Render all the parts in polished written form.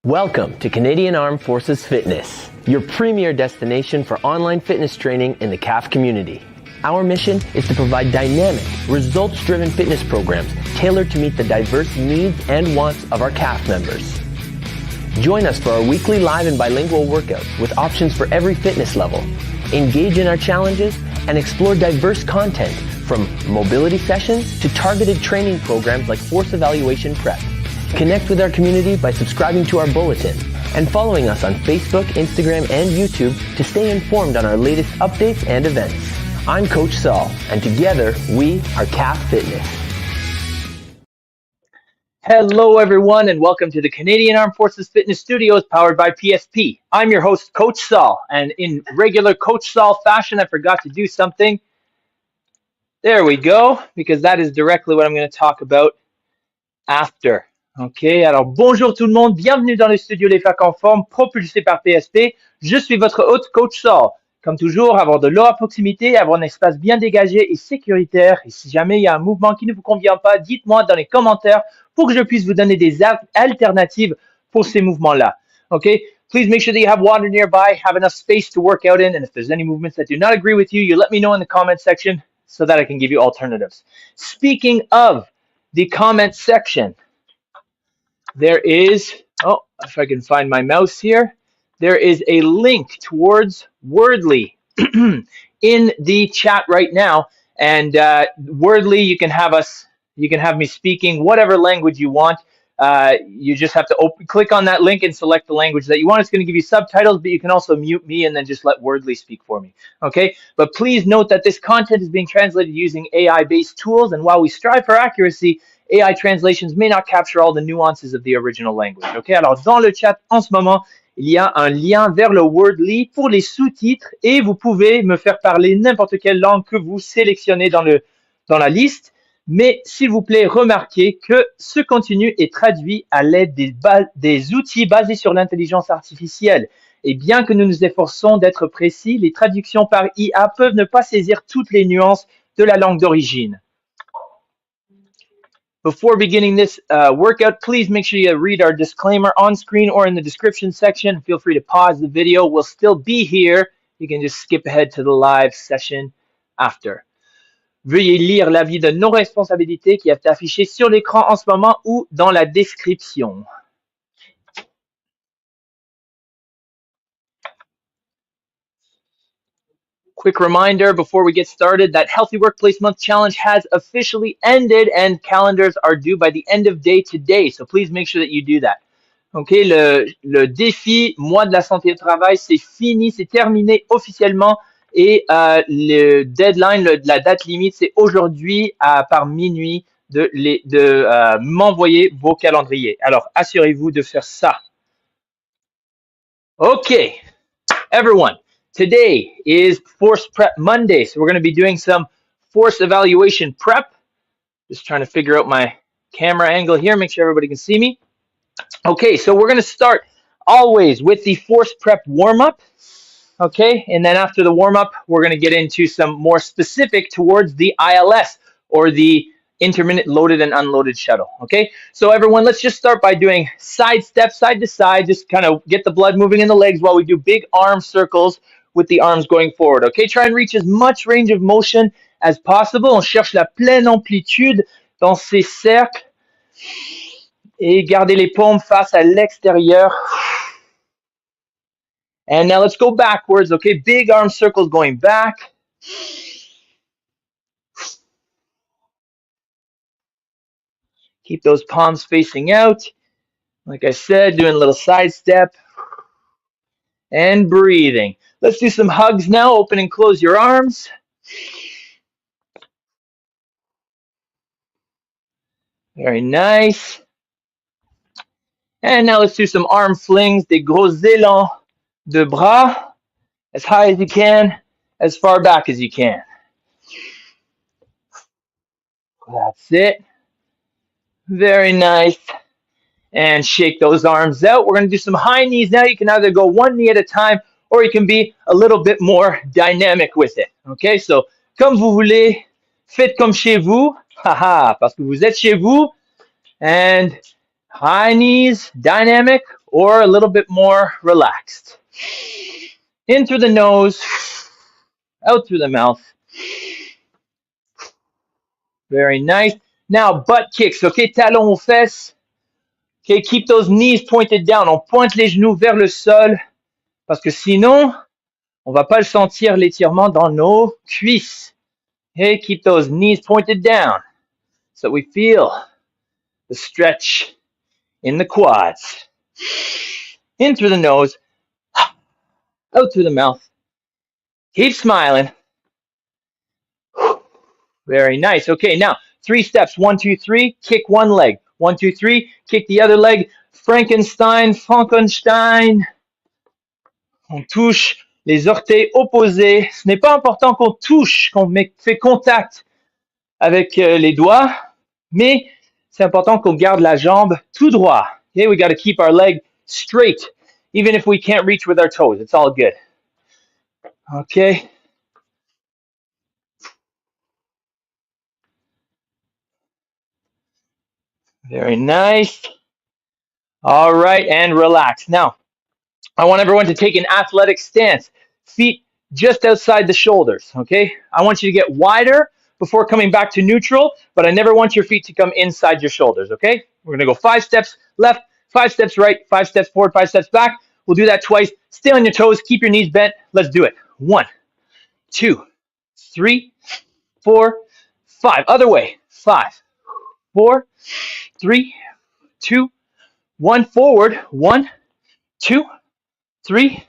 Welcome to Canadian Armed Forces Fitness, your premier destination for online fitness training in the CAF community. Our mission is to provide dynamic, results-driven fitness programs tailored to meet the diverse needs and wants of our CAF members. Join us for our weekly live and bilingual workouts with options for every fitness level. Engage in our challenges and explore diverse content from mobility sessions to targeted training programs like force evaluation prep. Connect with our community by subscribing to our bulletin and following us on Facebook, Instagram, and YouTube to stay informed on our latest updates and events. I'm Coach Saul, and together we are CAF Fitness. Hello everyone, and welcome to the Canadian Armed Forces Fitness Studios powered by PSP. I'm your host, Coach Saul, and in regular Coach Saul fashion, I forgot to do something. There we go, because that is directly what I'm going to talk about after. Ok, alors bonjour tout le monde, bienvenue dans le studio Les Facs en forme propulsé par PSP. Je suis votre hôte Coach Saul. Comme toujours, avoir de l'eau à proximité, avoir un espace bien dégagé et sécuritaire. Et si jamais il y a un mouvement qui ne vous convient pas, dites-moi dans les commentaires pour que je puisse vous donner des alternatives pour ces mouvements-là. Ok, please make sure that you have water nearby, have enough space to work out in, and if there's any movements that do not agree with you, you let me know in the comment section so that I can give you alternatives. Speaking of the comment section, there is, oh, if I can find my mouse here, there is a link towards Wordly in the chat right now. And Wordly, you can have me speaking whatever language you want. You just have to click on that link and select the language that you want. It's going to give you subtitles, but you can also mute me and then just let Wordly speak for me. Okay, but please note that this content is being translated using AI-based tools, and while we strive for accuracy, AI translations may not capture all the nuances of the original language. Okay, alors dans le chat en ce moment, il y a un lien vers le Wordly pour les sous-titres et vous pouvez me faire parler n'importe quelle langue que vous sélectionnez dans la liste. Mais s'il vous plaît, remarquez que ce contenu est traduit à l'aide des outils basés sur l'intelligence artificielle. Et bien que nous nous efforçons d'être précis, les traductions par IA peuvent ne pas saisir toutes les nuances de la langue d'origine. Before beginning this workout, please make sure you read our disclaimer on screen or in the description section. Feel free to pause the video. We'll still be here. You can just skip ahead to the live session after. Veuillez lire l'avis de non-responsabilité qui est affiché sur l'écran en ce moment ou dans la description. Quick reminder before we get started that Healthy Workplace Month Challenge has officially ended and calendars are due by the end of day today. So please make sure that you do that. Ok, le défi Mois de la santé au travail, c'est fini, c'est terminé officiellement et le deadline, la date limite, c'est aujourd'hui par minuit de m'envoyer vos calendriers. Alors, assurez-vous de faire ça. Ok, everyone. Today is Force Prep Monday, so we're going to be doing some force evaluation prep. Just trying to figure out my camera angle here, make sure everybody can see me. Okay, so we're going to start always with the force prep warm-up. Okay, and then after the warm-up, we're going to get into some more specific towards the ILS, or the intermittent loaded and unloaded shuttle. Okay, so everyone, let's just start by doing side steps, side to side, just kind of get the blood moving in the legs while we do big arm circles with the arms going forward. Okay, try and reach as much range of motion as possible. On cherche la pleine amplitude dans ces cercles et gardez les paumes face à l'extérieur. And now let's go backwards. Okay, big arm circles going back. Keep those palms facing out. Like I said, doing a little side step and breathing. Let's do some hugs now. Open and close your arms. Very nice. And now let's do some arm flings, des gros élans de bras, as high as you can, as far back as you can. That's it. Very nice. And shake those arms out. We're going to do some high knees now. You can either go one knee at a time, or you can be a little bit more dynamic with it. Okay, so comme vous voulez, faites comme chez vous. Haha, parce que vous êtes chez vous. And high knees, dynamic, or a little bit more relaxed. In through the nose, out through the mouth. Very nice. Now, butt kicks, okay? Talons aux fesses. Okay, keep those knees pointed down. On pointe les genoux vers le sol parce que sinon, on va pas le sentir l'étirement dans nos cuisses. Okay, keep those knees pointed down so we feel the stretch in the quads. In through the nose, out through the mouth. Keep smiling. Very nice. Okay, now 3 steps. 1, 2, 3. Kick one leg. 1, 2, 3. Kick the other leg. Frankenstein. On touche les orteils opposés. Ce n'est pas important qu'on touche, qu'on fait contact avec les doigts, mais c'est important qu'on garde la jambe tout droit. Okay, we got to keep our leg straight, even if we can't reach with our toes. It's all good. Okay. Very nice. All right, and relax. Now, I want everyone to take an athletic stance. Feet just outside the shoulders, okay? I want you to get wider before coming back to neutral, but I never want your feet to come inside your shoulders, okay? We're gonna go 5 steps left, 5 steps right, 5 steps forward, 5 steps back. We'll do that twice. Stay on your toes, keep your knees bent. Let's do it. 1, 2, 3, 4, 5. Other way. 5, 4, 3, 2, 1. Forward. 1, 2, 3,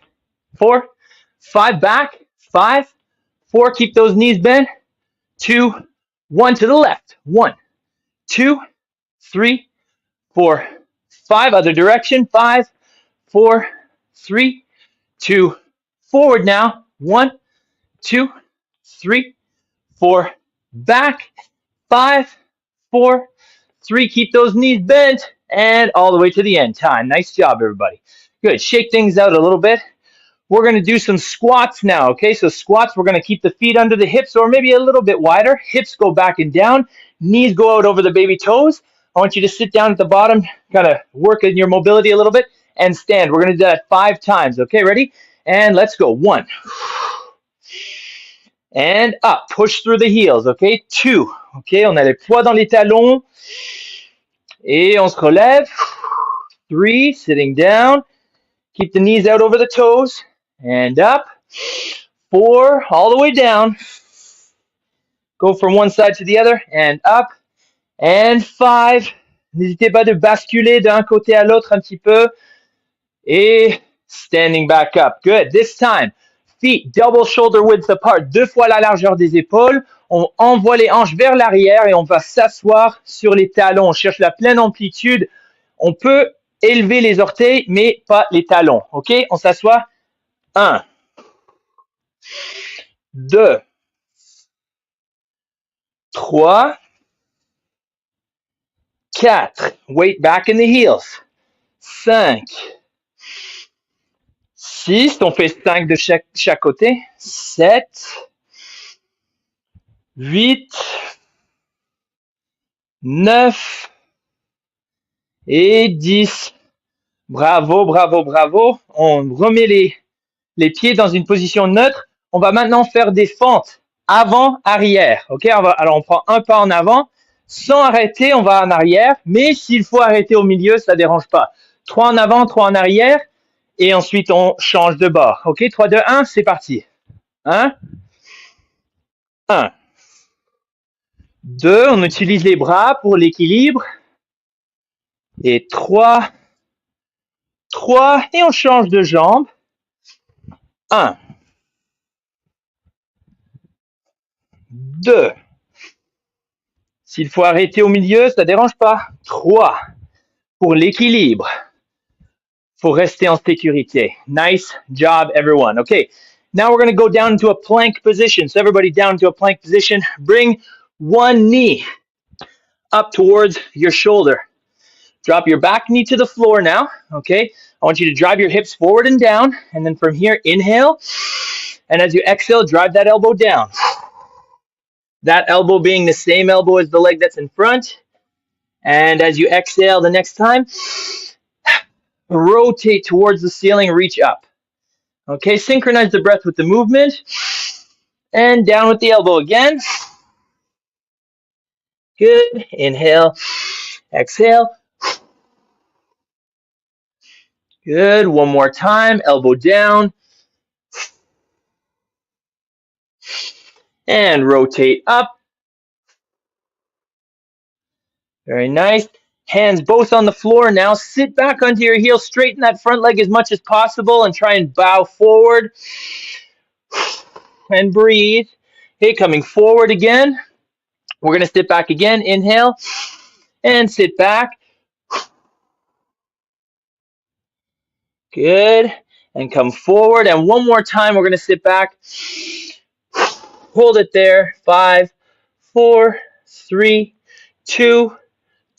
4, 5. Back. 5, 4. Keep those knees bent. 2, 1 to the left. 1, 2, 3, 4, 5. Other direction. 5, 4, 3, 2. Forward now. 1, 2, 3, 4. Back. 5, 4, 3. Keep those knees bent. And all the way to the end. Time. Nice job, everybody. Good. Shake things out a little bit. We're going to do some squats now, okay? So squats, we're going to keep the feet under the hips or maybe a little bit wider. Hips go back and down. Knees go out over the baby toes. I want you to sit down at the bottom, kind of work in your mobility a little bit, and stand. We're going to do that 5 times, okay? Ready? And let's go. 1. And up. Push through the heels, okay? 2. Okay, on a les poids dans les talons. Et on se relève. 3, sitting down. Keep the knees out over the toes. And up. 4, all the way down. Go from one side to the other. And up. And 5. N'hésitez pas de basculer d'un côté à l'autre un petit peu. Et standing back up. Good. This time, feet double shoulder width apart. 2 fois la largeur des épaules. On envoie les hanches vers l'arrière et on va s'asseoir sur les talons. On cherche la pleine amplitude. On peut élever les orteils, mais pas les talons. OK? On s'assoit. 1, 2, 3, 4. Weight back in the heels. 5, 6. On fait 5 de chaque côté. 7, 8, 9 et 10. Bravo, bravo, bravo. On remet les pieds dans une position neutre. On va maintenant faire des fentes avant-arrière. OK? Alors, on prend un pas en avant. Sans arrêter, on va en arrière. Mais s'il faut arrêter au milieu, ça ne dérange pas. 3 en avant, 3 en arrière. Et ensuite, on change de bord. OK? 3, 2, 1, c'est parti. 1. 1. 2, on utilise les bras pour l'équilibre. Et 3. 3. Et on change de jambe. 1. 2. S'il faut arrêter au milieu, ça ne dérange pas. 3. Pour l'équilibre. Faut rester en sécurité. Nice job, everyone. Okay, now we're going to go down into a plank position. So everybody down into a plank position. Bring one knee up towards your shoulder. Drop your back knee to the floor now. Okay, I want you to drive your hips forward and down. And then from here, inhale. And as you exhale, drive that elbow down. That elbow being the same elbow as the leg that's in front. And as you exhale the next time, rotate towards the ceiling, reach up. Okay, synchronize the breath with the movement. And down with the elbow again. Good. Inhale, exhale. Good. One more time. Elbow down. And rotate up. Very nice. Hands both on the floor. Now sit back onto your heels. Straighten that front leg as much as possible and try and bow forward. And breathe. Okay, coming forward again. We're going to sit back again. Inhale. And sit back. Good. And come forward. And one more time, we're going to sit back. Hold it there. 5, 4, 3, 2,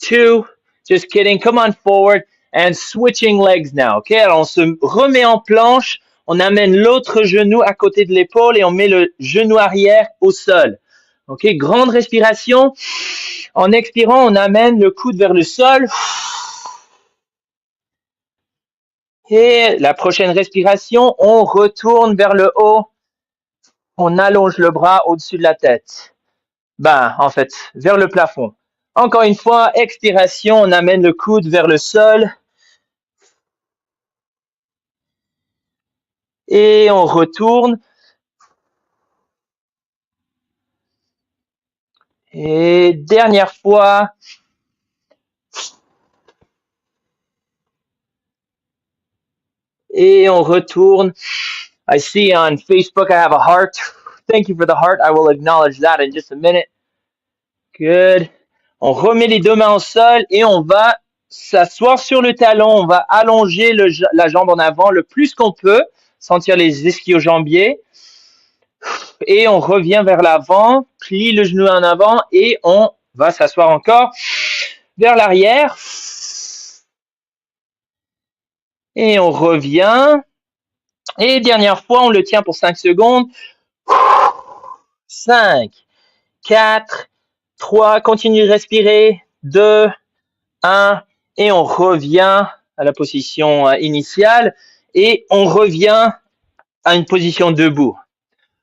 2. Just kidding. Come on forward. And switching legs now. OK? Alors, on se remet en planche. On amène l'autre genou à côté de l'épaule et on met le genou arrière au sol. OK? Grande respiration. En expirant, on amène le coude vers le sol. Et la prochaine respiration, on retourne vers le haut. On allonge le bras au-dessus de la tête. Ben, en fait, vers le plafond. Encore une fois, expiration, on amène le coude vers le sol. Et on retourne. Et dernière fois. Et on retourne. I see on Facebook I have a heart. Thank you for the heart. I will acknowledge that in just a minute. Good. On remet les deux mains au sol et on va s'asseoir sur le talon. On va allonger la jambe en avant le plus qu'on peut. Sentir les ischio-jambiers. Et on revient vers l'avant. Plie le genou en avant et on va s'asseoir encore vers l'arrière. Et on revient. Et dernière fois, on le tient pour 5 secondes. 5, 4, 3, continue de respirer. 2, 1, et on revient à la position initiale. Et on revient à une position debout.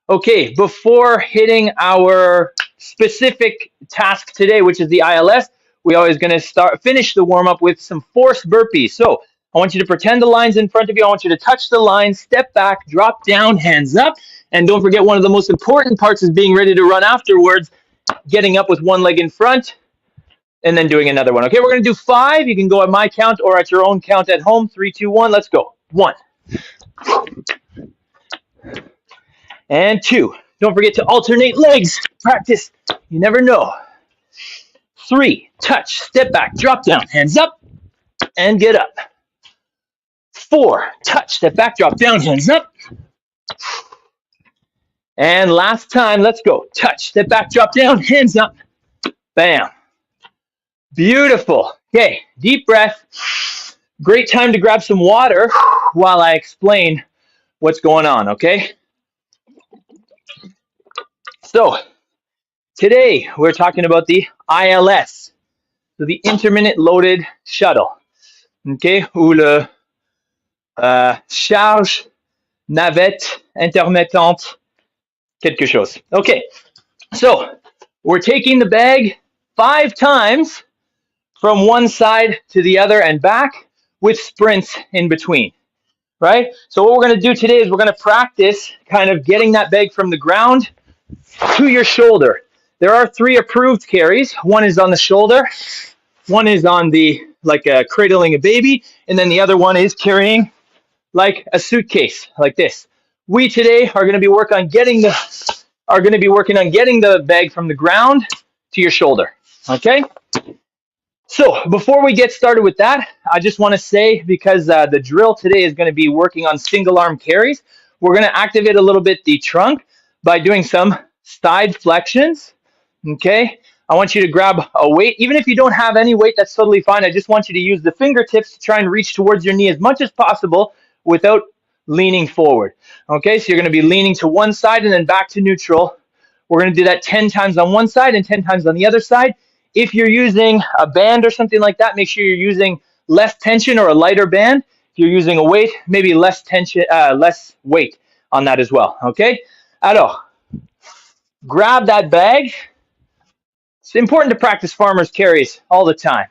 Okay, before hitting our specific task today, which is the ILS, we're always going to finish the warm-up with some forced burpees. So I want you to pretend the line's in front of you. I want you to touch the line, step back, drop down, hands up. And don't forget, one of the most important parts is being ready to run afterwards, getting up with one leg in front, and then doing another one. Okay, we're going to do 5. You can go at my count or at your own count at home. 3, 2, 1. Let's go. 1. And 2. Don't forget to alternate legs. Practice. You never know. 3. Touch. Step back. Drop down. Hands up. And get up. 4. Touch. Step back. Drop down. Hands up. And last time. Let's go. Touch. Step back. Drop down. Hands up. Bam. Beautiful. Okay. Deep breath. Great time to grab some water while I explain what's going on. Okay. So, today we're talking about the ILS, so the intermittent loaded shuttle, okay, ou le charge navette intermittente quelque chose. Okay, so we're taking the bag 5 times from one side to the other and back with sprints in between, right? So what we're going to do today is we're going to practice kind of getting that bag from the ground to your shoulder. There are 3 approved carries. One is on the shoulder, one is on the cradling a baby, and then the other one is carrying like a suitcase like this. We today are going to be working on getting the bag from the ground to your shoulder. Okay? So before we get started with that, I just want to say, because the drill today is going to be working on single arm carries, we're going to activate a little bit the trunk by doing some side flexions. Okay, I want you to grab a weight. Even if you don't have any weight, that's totally fine. I just want you to use the fingertips to try and reach towards your knee as much as possible without leaning forward. Okay, so you're going to be leaning to one side and then back to neutral. We're going to do that 10 times on one side and 10 times on the other side. If you're using a band or something like that, make sure you're using less tension or a lighter band. If you're using a weight, maybe less tension, less weight on that as well. Okay. Alors, grab that bag. It's important to practice farmer's carries all the time.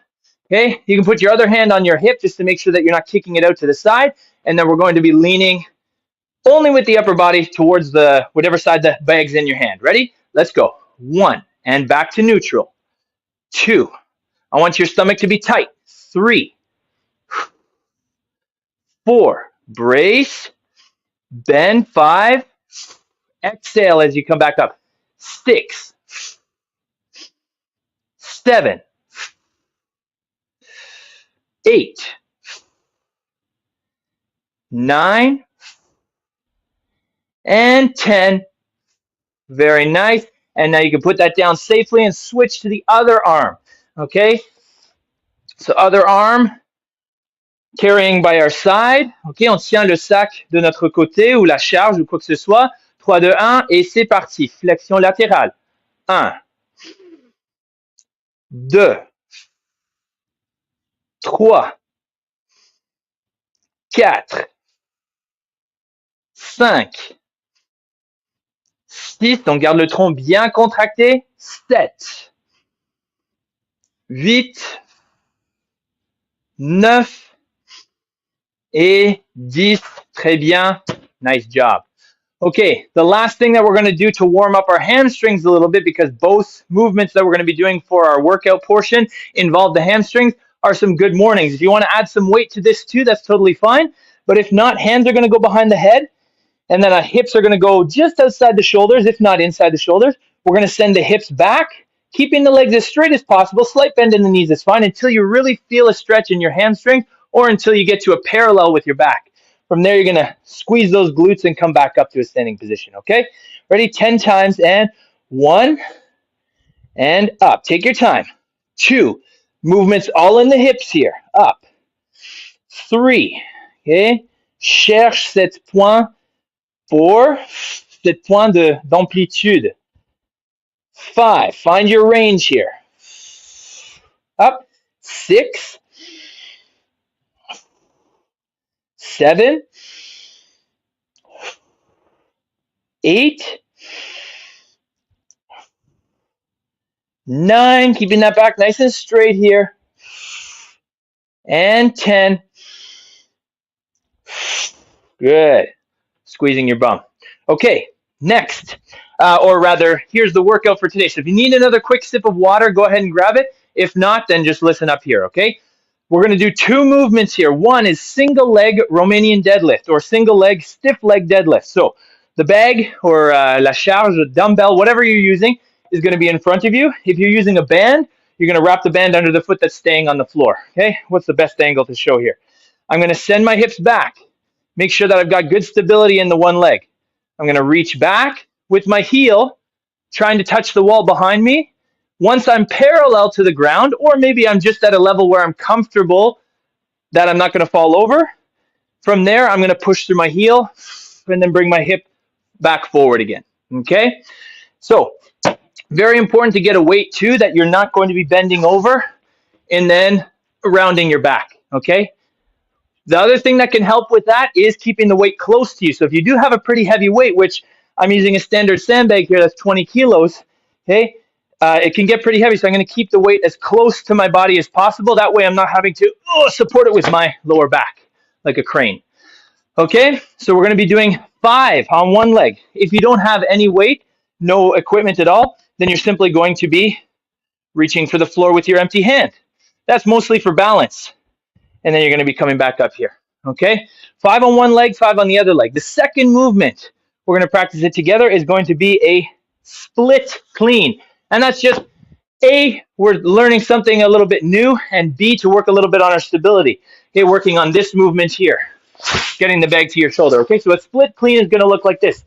Okay. You can put your other hand on your hip just to make sure that you're not kicking it out to the side. And then we're going to be leaning only with the upper body towards the whatever side the bag's in your hand. Ready? Let's go. 1, and back to neutral. 2. I want your stomach to be tight. 3, 4. Brace. Bend. 5. Exhale as you come back up. 6, 7, 8, 9, and 10. Very nice. And now you can put that down safely and switch to the other arm. Okay? So other arm, carrying by our side. Okay, on tient le sac de notre côté ou la charge ou quoi que ce soit. 3, 2, 1 et c'est parti. Flexion latérale. 1, 2, 3, 4, 5, 6, donc garde le tronc bien contracté. 7, 8, 9 et 10. Très bien. Nice job. Okay, the last thing that we're going to do to warm up our hamstrings a little bit, because both movements that we're going to be doing for our workout portion involve the hamstrings, are some good mornings. If you want to add some weight to this too, that's totally fine. But if not, hands are going to go behind the head, and then our hips are going to go just outside the shoulders, if not inside the shoulders. We're going to send the hips back, keeping the legs as straight as possible. Slight bend in the knees is fine until you really feel a stretch in your hamstrings, or until you get to a parallel with your back. From there, you're going to squeeze those glutes and come back up to a standing position, okay? Ready? 10 times, and 1, and up. Take your time. 2, movements all in the hips here. Up. 3, okay? Cherche cet point. 4, cet point d'amplitude. 5, find your range here. Up. 6, 7, 8, 9, keeping that back nice and straight here, and 10. Good. Squeezing your bum. Okay, next, or rather, here's the workout for today. So if you need another quick sip of water, go ahead and grab it. If not, then just listen up here, okay? We're going to do 2 movements here. One is single leg Romanian deadlift, or single leg stiff leg deadlift. So the bag or la charge, dumbbell, whatever you're using, is going to be in front of you. If you're using a band, you're going to wrap the band under the foot that's staying on the floor. Okay, what's the best angle to show here? I'm going to send my hips back. Make sure that I've got good stability in the one leg. I'm going to reach back with my heel, trying to touch the wall behind me. Once I'm parallel to the ground, or maybe I'm just at a level where I'm comfortable that I'm not going to fall over. From there, I'm going to push through my heel and then bring my hip back forward again. Okay? So, very important to get a weight too that you're not going to be bending over and then rounding your back. Okay? The other thing that can help with that is keeping the weight close to you. So if you do have a pretty heavy weight, which I'm using a standard sandbag here that's 20 kilos, okay? It can get pretty heavy, so I'm going to keep the weight as close to my body as possible. That way I'm not having to support it with my lower back like a crane. Okay, so we're going to be doing 5 on one leg. If you don't have any weight, no equipment at all, then you're simply going to be reaching for the floor with your empty hand. That's mostly for balance. And then you're going to be coming back up here. Okay, 5 on one leg, 5 on the other leg. The second movement, we're going to practice it together, is going to be a split clean. And that's just A, we're learning something a little bit new, and B, to work a little bit on our stability. Okay, working on this movement here, getting the bag to your shoulder. Okay, so a split clean is going to look like this.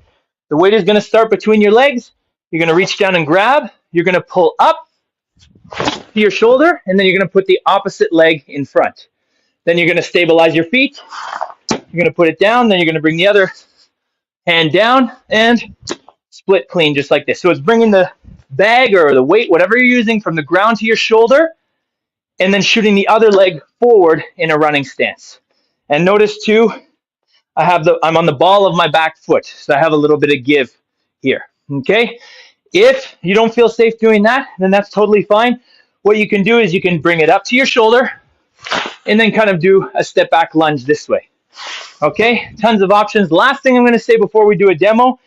The weight is going to start between your legs. You're going to reach down and grab. You're going to pull up to your shoulder, and then you're going to put the opposite leg in front. Then you're going to stabilize your feet. You're going to put it down. Then you're going to bring the other hand down and split clean just like this. So it's bringing the bag or the weight, whatever you're using, from the ground to your shoulder, and then shooting the other leg forward in a running stance. And notice too, I'm on the ball of my back foot, so I have a little bit of give here, okay? If you don't feel safe doing that, then that's totally fine. What you can do is you can bring it up to your shoulder and then kind of do a step back lunge this way, okay? Tons of options. Last thing I'm gonna say before we do a demo,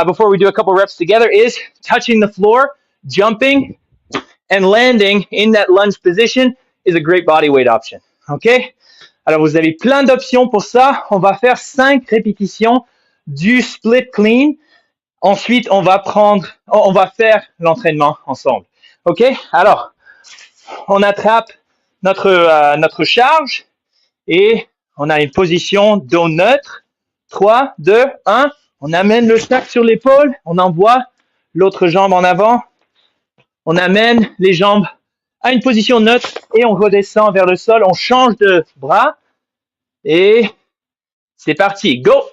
before we do a couple reps together, is touching the floor, jumping, and landing in that lunge position is a great body weight option, okay? Alors, vous avez plein d'options pour ça. On va faire 5 répétitions du split clean. Ensuite, on va faire l'entraînement ensemble. OK? Alors, on attrape notre charge et on a une position dos neutre. 3, 2, 1. On amène le sac sur l'épaule. On envoie l'autre jambe en avant. On amène les jambes à une position neutre et on redescend vers le sol. On change de bras et c'est parti. Go!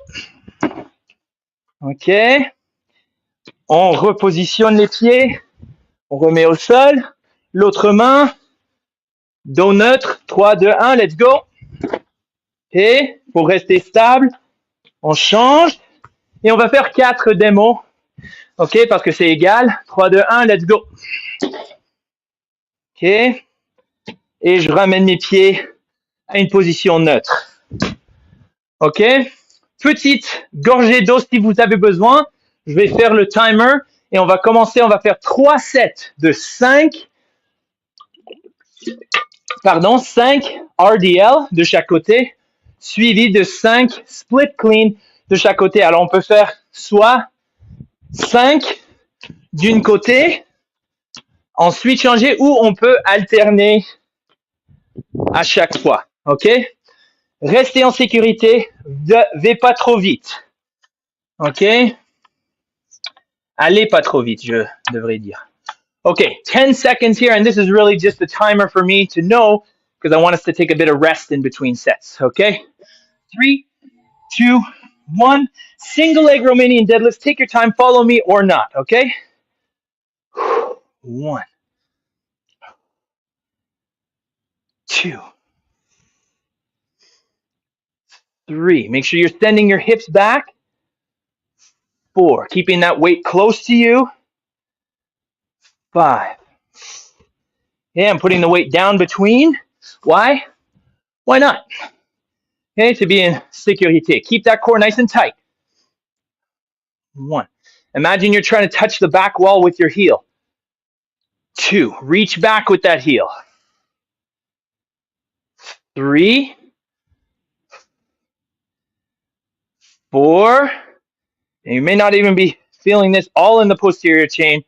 OK. On repositionne les pieds. On remet au sol. L'autre main. Dos neutre. 3, 2, 1. Let's go. Et pour rester stable, on change. Et on va faire 4 démos. OK, parce que c'est égal. 3, 2, 1. Let's go. OK. Et je ramène mes pieds à une position neutre. OK. Petite gorgée d'eau si vous avez besoin. Je vais faire le timer et on va commencer. On va faire 3 sets de 5 RDL de chaque côté, suivi de 5 split clean de chaque côté. Alors, on peut faire soit 5 d'une côté, ensuite changer, ou on peut alterner à chaque fois. OK? Restez en sécurité, ne vais pas trop vite. OK? Allez pas trop vite, je devrais dire. Okay, 10 seconds here, and this is really just a timer for me to know, because I want us to take a bit of rest in between sets, okay? 3, 2, 1. Single leg Romanian deadlifts. Take your time, follow me or not, okay? 1, 2, 3. Make sure you're sending your hips back. 4, keeping that weight close to you. 5. Yeah, I'm putting the weight down between. Why? Why not? Okay, to be in sécurité. Keep that core nice and tight. 1. Imagine you're trying to touch the back wall with your heel. 2. Reach back with that heel. 3. 4. And you may not even be feeling this all in the posterior chain.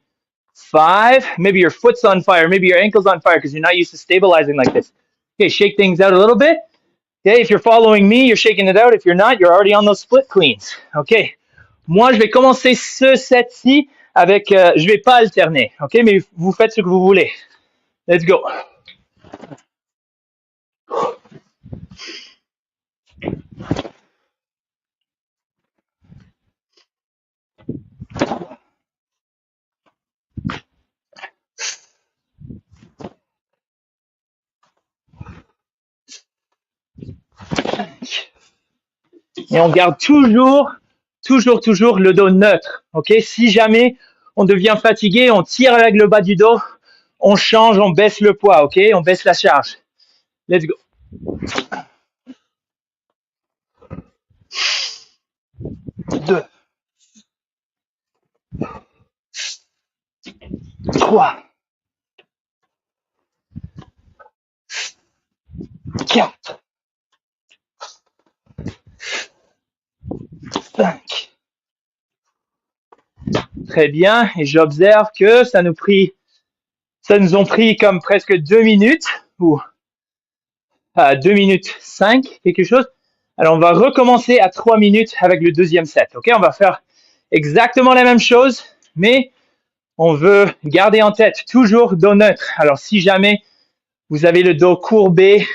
5. Maybe your foot's on fire. Maybe your ankle's on fire because you're not used to stabilizing like this. Okay, shake things out a little bit. Okay, if you're following me, you're shaking it out. If you're not, you're already on those split cleans. Okay. Moi, je vais commencer ce set-ci avec... je vais pas alterner. OK, mais vous faites ce que vous voulez. Let's go. Et on garde toujours le dos neutre. OK? Si jamais on devient fatigué, on tire avec le bas du dos, on change, on baisse le poids. OK? On baisse la charge. Let's go. 2, 3, 4, 5. Très bien. Et j'observe que ça nous ont pris comme presque 2 minutes ou 2 minutes 5, quelque chose. Alors, on va recommencer à 3 minutes avec le deuxième set. OK? On va faire exactement la même chose, mais on veut garder en tête toujours dos neutre. Alors, si jamais vous avez le dos courbé,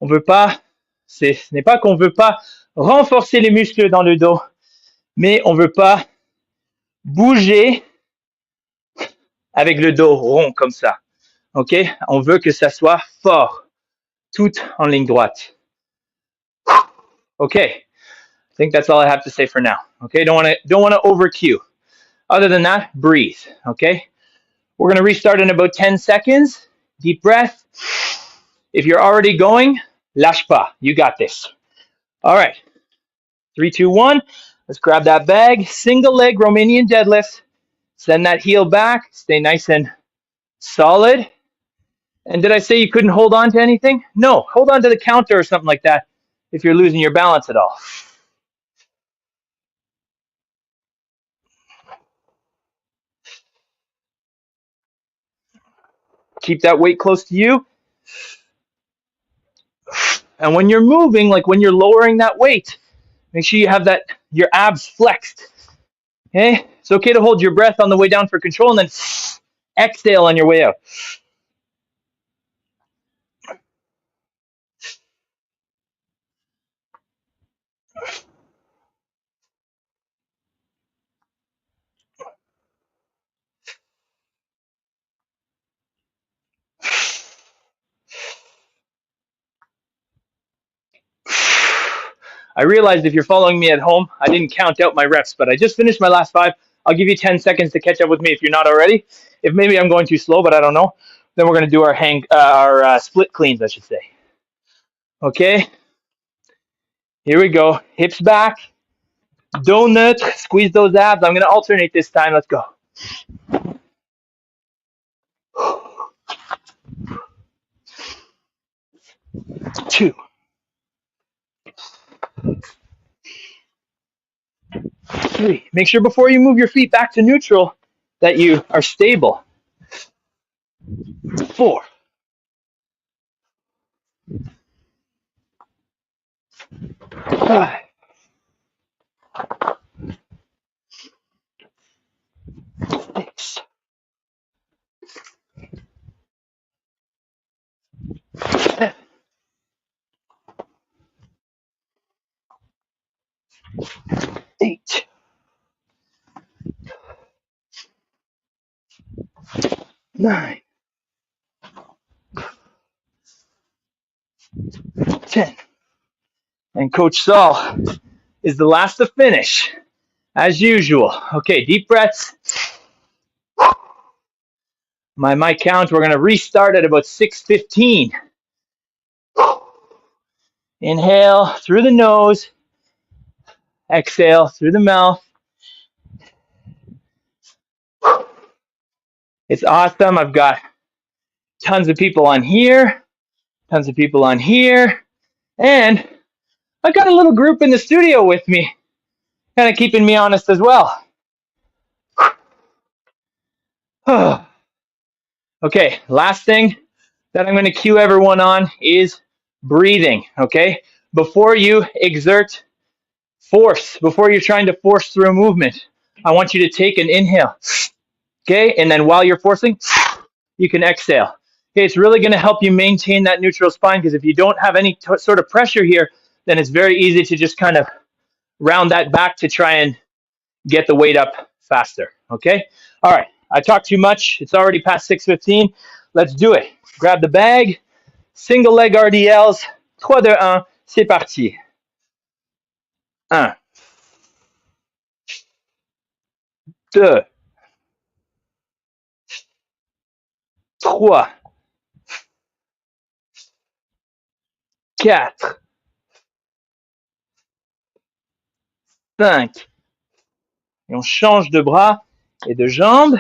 on veut pas, ce n'est pas qu'on veut pas renforcer les muscles dans le dos, mais on veut pas bouger avec le dos rond comme ça. OK? On veut que ça soit fort, tout en ligne droite. Okay, I think that's all I have to say for now. Okay, don't want to over cue. Other than that, breathe. Okay, we're gonna restart in about 10 seconds. Deep breath. If you're already going, lâche pas. You got this. All right, 3, 2, 1. Let's grab that bag. Single leg Romanian deadlift. Send that heel back. Stay nice and solid. And did I say you couldn't hold on to anything? No, hold on to the counter or something like that if you're losing your balance at all. Keep that weight close to you. And when you're moving, like when you're lowering that weight, make sure you have that your abs flexed. Okay? It's okay to hold your breath on the way down for control and then exhale on your way out. I realized if you're following me at home, I didn't count out my reps, but I just finished my last 5. I'll give you 10 seconds to catch up with me if you're not already. If maybe I'm going too slow, but I don't know. Then we're going to do our split cleans, I should say. Okay, here we go. Hips back, donut, squeeze those abs. I'm going to alternate this time. Let's go. 2, 3. Make sure before you move your feet back to neutral that you are stable. 4, 5, 6, 7, 8, 9, 10. And Coach Saul is the last to finish, as usual. Okay, deep breaths. My mic count, we're going to restart at about 6:15. Inhale through the nose. Exhale through the mouth. It's awesome. I've got tons of people on here, tons of people on here, and I've got a little group in the studio with me, kind of keeping me honest as well. Okay, last thing that I'm going to cue everyone on is breathing, okay? Before you exert force, before you're trying to force through a movement, I want you to take an inhale, okay? And then while you're forcing, you can exhale. Okay, it's really going to help you maintain that neutral spine, because if you don't have any sort of pressure here, then it's very easy to just kind of round that back to try and get the weight up faster, okay? All right, I talked too much. It's already past 6:15. Let's do it. Grab the bag, single leg RDLs, 3, 2, 1, c'est parti. 1, 2, 3, 4, 5. Et on change de bras et de jambes.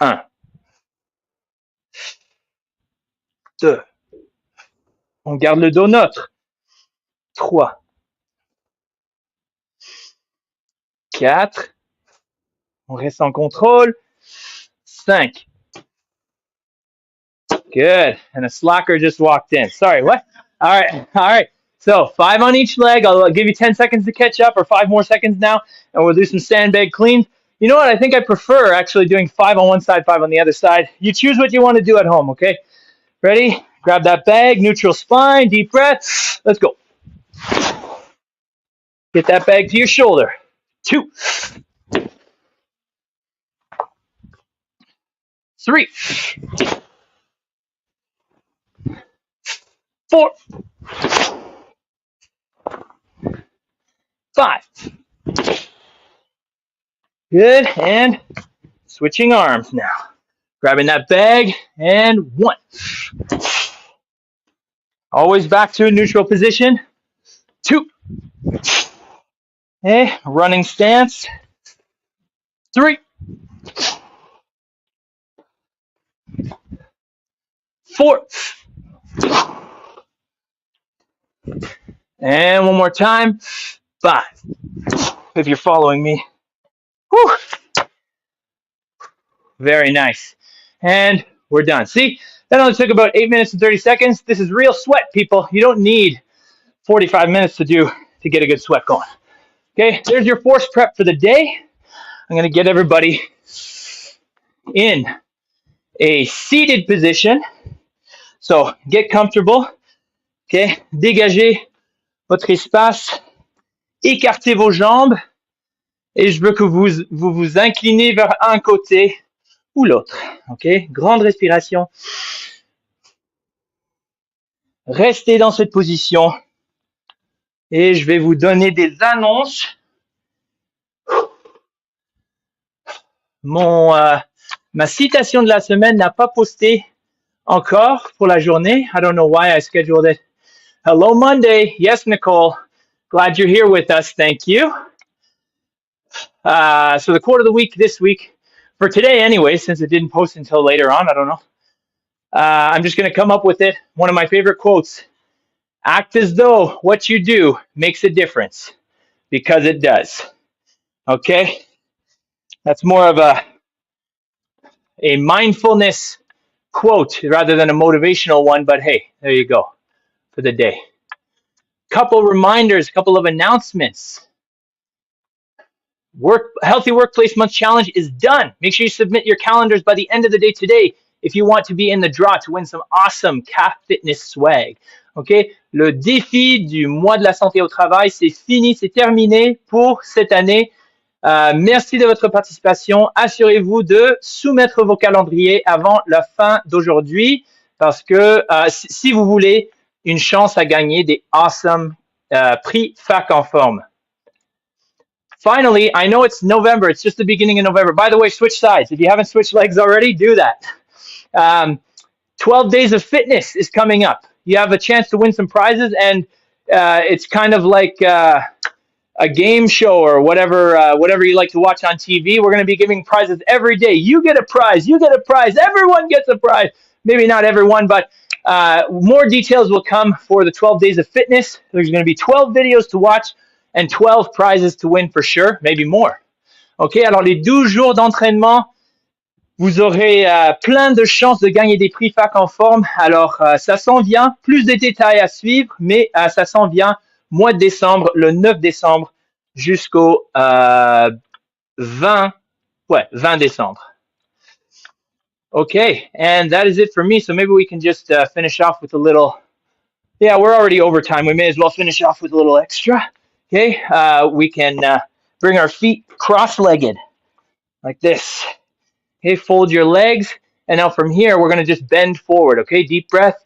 1, 2. On garde le dos neutre. 3, 4. On reste en contrôle. 5. Good. And a slacker just walked in. Sorry, what? All right. All right. So 5 on each leg. I'll give you 10 seconds to catch up, or 5 more seconds now, and we'll do some sandbag cleans. You know what? I think I prefer actually doing 5 on one side, 5 on the other side. You choose what you want to do at home, okay? Ready? Grab that bag, neutral spine, deep breath. Let's go. Get that bag to your shoulder. 2, 3, 4, 5. Good, and switching arms now. Grabbing that bag, and 1. Always back to a neutral position. 2. Okay, running stance. 3. 4. And one more time. 5. If you're following me. Whew. Very nice. And we're done. See, that only took about 8 minutes and 30 seconds. This is real sweat, people. You don't need 45 minutes to get a good sweat going. Okay, there's your force prep for the day. I'm going to get everybody in a seated position. So get comfortable. Okay, dégagez votre espace. Écartez vos jambes. Et je veux que vous inclinez vers un côté ou l'autre. Okay, grande respiration. Restez dans cette position. Et je vais vous donner des annonces. Ma citation de la semaine n'a pas posté encore pour la journée. I don't know why I scheduled it. Hello, Monday. Yes, Nicole. Glad you're here with us. Thank you. So the quote of the week this week, for today anyway, since it didn't post until later on, I don't know. I'm just going to come up with it. One of my favorite quotes. Act as though what you do makes a difference, because it does. Okay? That's more of a mindfulness quote rather than a motivational one, but hey, there you go for the day. Couple reminders, couple of announcements. Healthy Workplace Month Challenge is done. Make sure you submit your calendars by the end of the day today if you want to be in the draw to win some awesome CAF Fitness swag. Okay? Le défi du mois de la santé au travail, c'est fini, c'est terminé pour cette année. Merci de votre participation. Assurez-vous de soumettre vos calendriers avant la fin d'aujourd'hui parce que si vous voulez une chance à gagner des awesome prix fac en forme. Finally, I know it's November. It's just the beginning of November. By the way, switch sides. If you haven't switched legs already, do that. 12 Days of Fitness is coming up. You have a chance to win some prizes, and it's kind of like a game show or whatever you like to watch on TV. We're going to be giving prizes every day. You get a prize. You get a prize. Everyone gets a prize. Maybe not everyone, but more details will come for the 12 Days of Fitness. There's going to be 12 videos to watch and 12 prizes to win for sure, maybe more. OK, alors les 12 jours d'entraînement, vous aurez plein de chances de gagner des prix fac en forme. Alors, ça s'en vient. Plus de détails à suivre, mais ça s'en vient mois de décembre, le 9 décembre jusqu'au 20 décembre. Okay, and that is it for me. So maybe we can just finish off with a little, yeah, we're already over time. We may as well finish off with a little extra. Okay, we can bring our feet cross-legged like this. Okay, fold your legs. And now from here, we're going to just bend forward. Okay, deep breath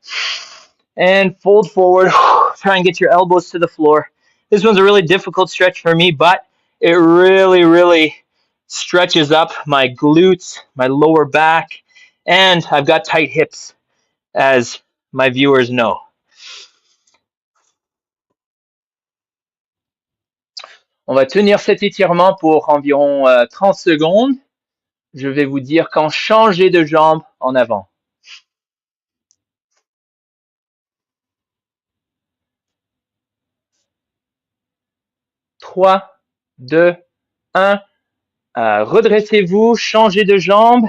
and fold forward. Try and get your elbows to the floor. This one's a really difficult stretch for me, but it really, really stretches up my glutes, my lower back, and I've got tight hips, as my viewers know. On va tenir cet étirement pour environ 30 secondes. Je vais vous dire quand changer de jambe en avant. Trois, deux, un. Redressez-vous, changez de jambe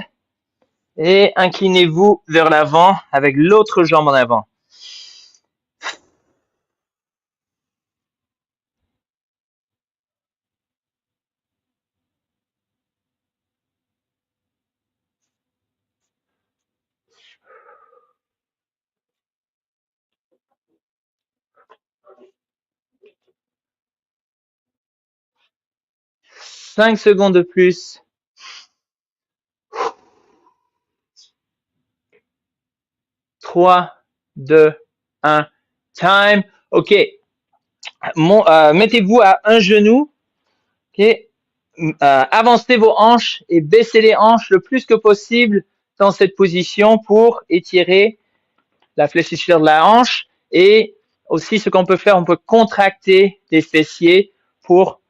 et inclinez-vous vers l'avant avec l'autre jambe en avant. Cinq secondes de plus. 3, 2, 1. time. OK. Mettez-vous à un genou. OK. Avancez vos hanches et baissez les hanches le plus que possible dans cette position pour étirer la fléchissure de la hanche. Et aussi, ce qu'on peut faire, on peut contracter les fessiers pour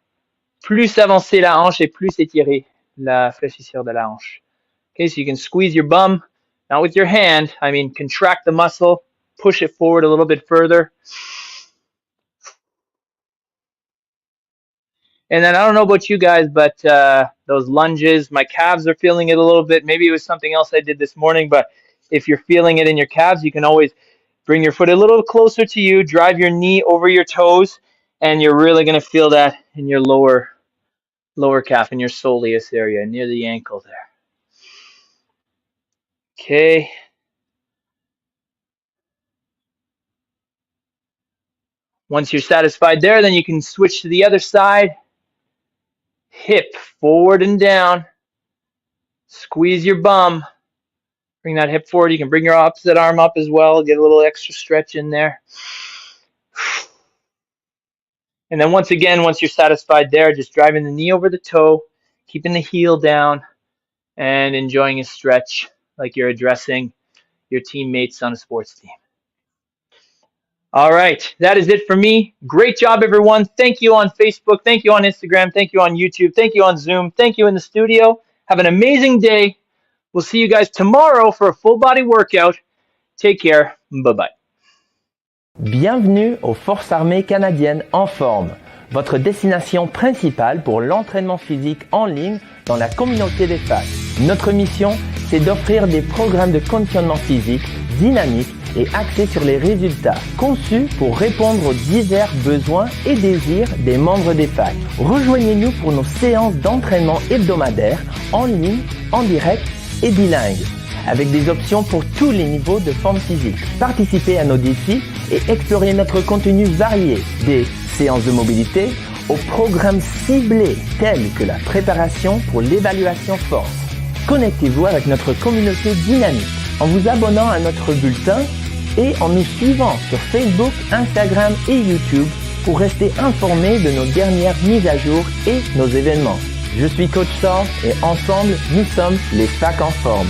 plus avancer la hanche et plus étirer la fléchissure de la hanche. Okay, so you can squeeze your bum, not with your hand. I mean, contract the muscle, push it forward a little bit further. And then I don't know about you guys, but those lunges, my calves are feeling it a little bit. Maybe it was something else I did this morning, but if you're feeling it in your calves, you can always bring your foot a little closer to you, drive your knee over your toes, and you're really going to feel that in your lower calf, in your soleus area, near the ankle there. Okay. Once you're satisfied there, then you can switch to the other side. Hip forward and down. Squeeze your bum. Bring that hip forward. You can bring your opposite arm up as well. Get a little extra stretch in there. And then once again, once you're satisfied there, just driving the knee over the toe, keeping the heel down, and enjoying a stretch like you're addressing your teammates on a sports team. All right, that is it for me. Great job, everyone. Thank you on Facebook. Thank you on Instagram. Thank you on YouTube. Thank you on Zoom. Thank you in the studio. Have an amazing day. We'll see you guys tomorrow for a full body workout. Take care. Bye-bye. Bienvenue aux Forces armées canadiennes en forme, votre destination principale pour l'entraînement physique en ligne dans la communauté d'Espace. Notre mission, c'est d'offrir des programmes de conditionnement physique dynamiques et axés sur les résultats, conçus pour répondre aux divers besoins et désirs des membres d'Espace. Rejoignez-nous pour nos séances d'entraînement hebdomadaires en ligne, en direct et bilingue, avec des options pour tous les niveaux de forme physique. Participez à nos défis et explorez notre contenu varié, des séances de mobilité aux programmes ciblés tels que la préparation pour l'évaluation force. Connectez-vous avec notre communauté dynamique en vous abonnant à notre bulletin et en nous suivant sur Facebook, Instagram et YouTube pour rester informé de nos dernières mises à jour et nos événements. Je suis Coach Saul et ensemble, nous sommes les FAC en forme.